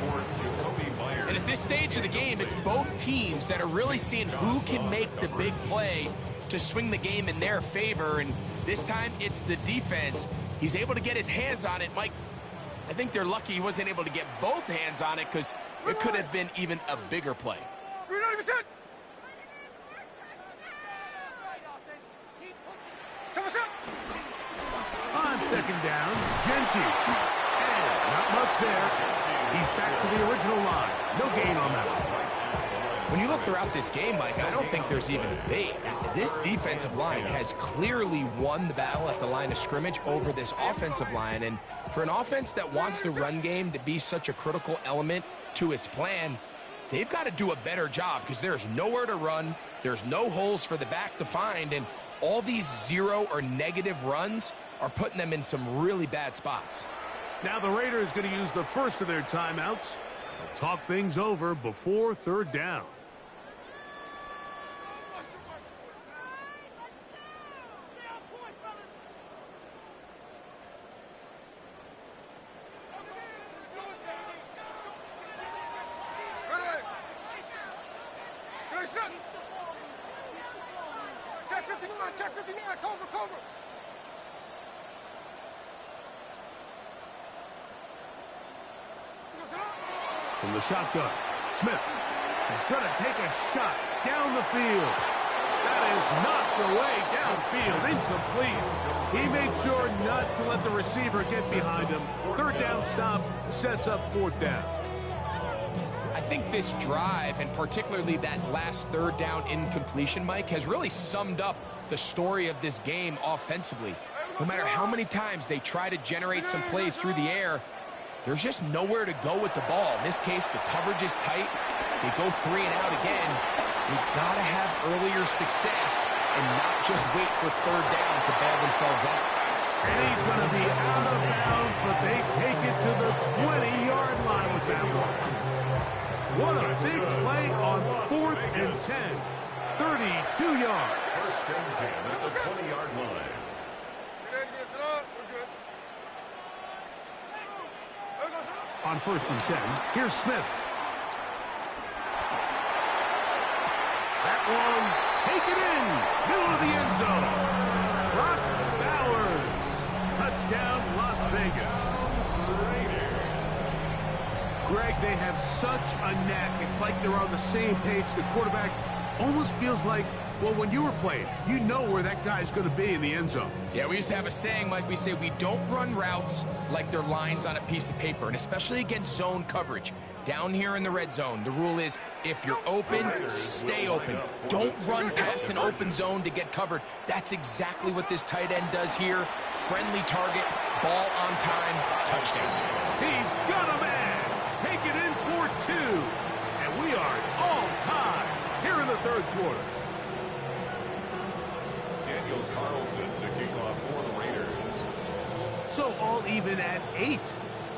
And at this stage of the game, it's both teams that are really seeing who can make the big play to swing the game in their favor, and this time it's the defense. He's able to get his hands on it. Mike, I think they're lucky he wasn't able to get both hands on it because it could have been even a bigger play. On second down, Genty. And not much there. He's back to the original line. No gain on that one. When you look throughout this game, Mike, I don't think there's even a debate. This defensive line has clearly won the battle at the line of scrimmage over this offensive line. And for an offense that wants the run game to be such a critical element to its plan, they've got to do a better job because there's nowhere to run. There's no holes for the back to find. And all these zero or negative runs are putting them in some really bad spots. Now the Raiders going to use the first of their timeouts. They'll talk things over before 3rd down. From the shotgun, Smith is going to take a shot down the field. That is knocked away downfield, incomplete. He made sure not to let the receiver get behind him. 3rd down stop sets up 4th down. I think this drive, and particularly that last 3rd down incompletion, Mike, has really summed up the story of this game offensively. No matter how many times they try to generate some plays through the air, there's just nowhere to go with the ball. In this case, the coverage is tight. They go 3 and out again. They've got to have earlier success and not just wait for 3rd down to bail themselves out. And he's going to be out of bounds, but they take it to the 20-yard line with that one. What a big play on 4th and 10. 32 yards. First and 10 at the 20-yard line. On first and 10, here's Smith. That one, take it in, middle of the end zone. Brock Bowers, touchdown, Las Vegas. Greg, they have such a knack. It's like they're on the same page. The quarterback almost feels like, well, when you were playing, you know where that guy's going to be in the end zone. Yeah, we used to have a saying, Mike, we say we don't run routes like they're lines on a piece of paper, and especially against zone coverage. Down here in the red zone, the rule is if you're open, stay open. Don't run past an open zone to get covered. That's exactly what this tight end does here. Friendly target, ball on time, touchdown. He's got a man. Take it in for 2. And we are all tied here in the third quarter. Daniel Carlson to kick off for the Raiders. So all even at 8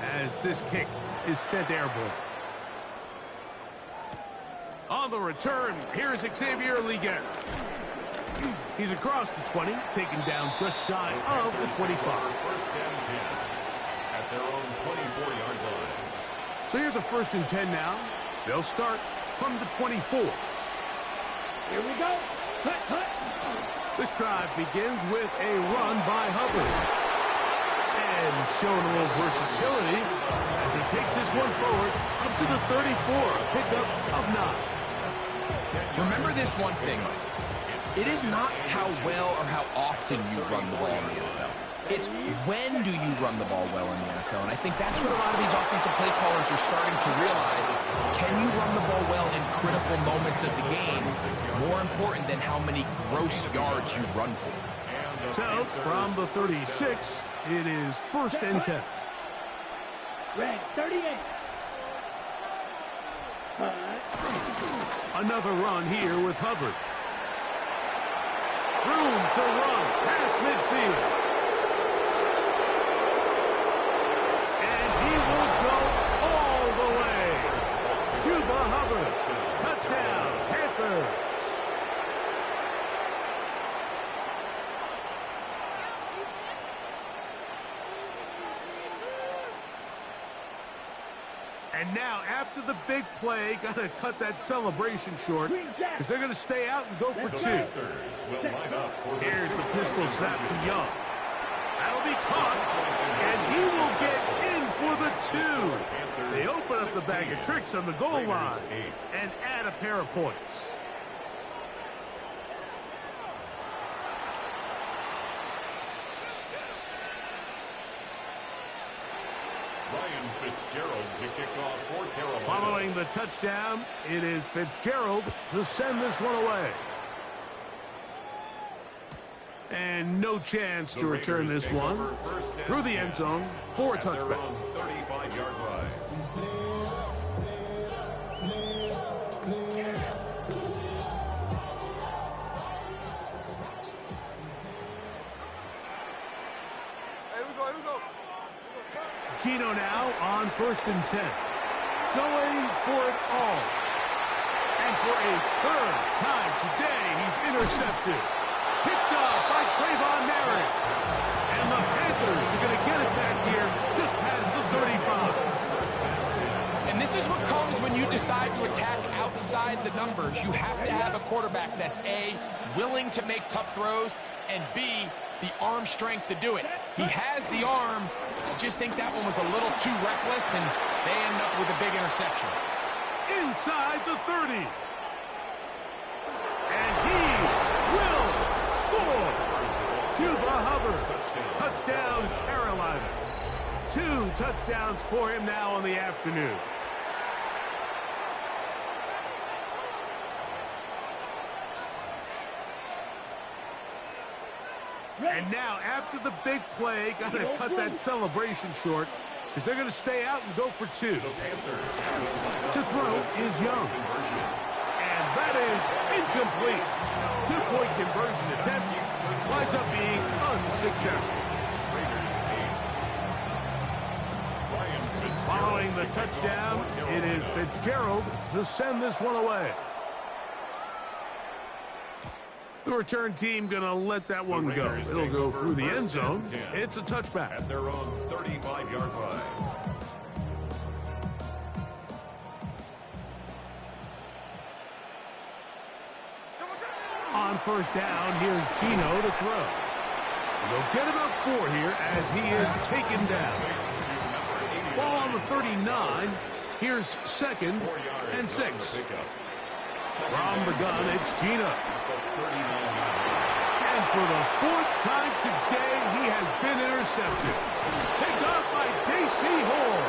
as this kick is sent airborne. On the return, here's Xavier Ligon. He's across the 20, taken down just shy of the 25. First and 10 at their own 24-yard line. So here's a first and 10 now. They'll start from the 24. Here we go. Cut, cut. This drive begins with a run by Hubbard. And showing a little versatility as he takes this one forward up to the 34, a pickup of 9. Remember this one thing, Mike. It is not how well or how often you run the ball in the NFL. It's when do you run the ball well in the NFL. And I think that's what a lot of these offensive play callers are starting to realize. Can you run the ball well in critical moments of the game? More important than how many gross yards you run for. So, from the 36, it is first and 10. Red 38. Another run here with Hubbard. Room to run past midfield. And he will go all the way. Chuba Hubbard. Touchdown, Panthers. And now, after the big play, got to cut that celebration short because they're going to stay out and go for 2. Here's the pistol snap to Young. That'll be caught, and he will get in for the 2. They open up the bag of tricks on the goal line and add a pair of points. Ryan Fitzgerald to kick off for Carolina. Following the touchdown, it is Fitzgerald to send this one away. And no chance to return this one through the end zone for a touchback. 35-yard line. Gino now on first and 10. Going for it all. And for a third time today, he's intercepted. Picked up by Trayvon Merritt. And the Panthers are going to get it back here just past the 35. And this is what comes when you decide to attack outside the numbers. You have to have a quarterback that's A, willing to make tough throws, and B, the arm strength to do it. He has the arm. I just think that one was a little too reckless, and they end up with a big interception. Inside the 30. And he will score. Chuba Hubbard. Touchdown, Carolina. 2 touchdowns for him now on the afternoon. And now, after the big play, got to cut that celebration short because they're going to stay out and go for 2. To throw is Young. And that is incomplete. 2-point conversion attempt winds up being unsuccessful. Following the touchdown, it is Fitzgerald to send this one away. The return team going to let that one go. It'll go through the end zone. It's a touchback. At their own 35-yard line. On first down, here's Gino to throw. They'll get about 4 here as he is taken down. Ball on the 39. Here's 2nd and 6. From the gun, it's Gino. And for the 4th time today, he has been intercepted. Picked off by J.C. Hall.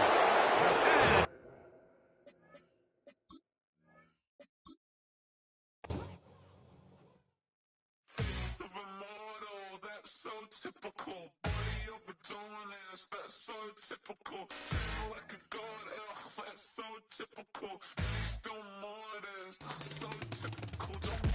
And typical, body overdoing this, that's so typical. Treat like a god, that's so typical. Please do more of this, that's so typical. Don't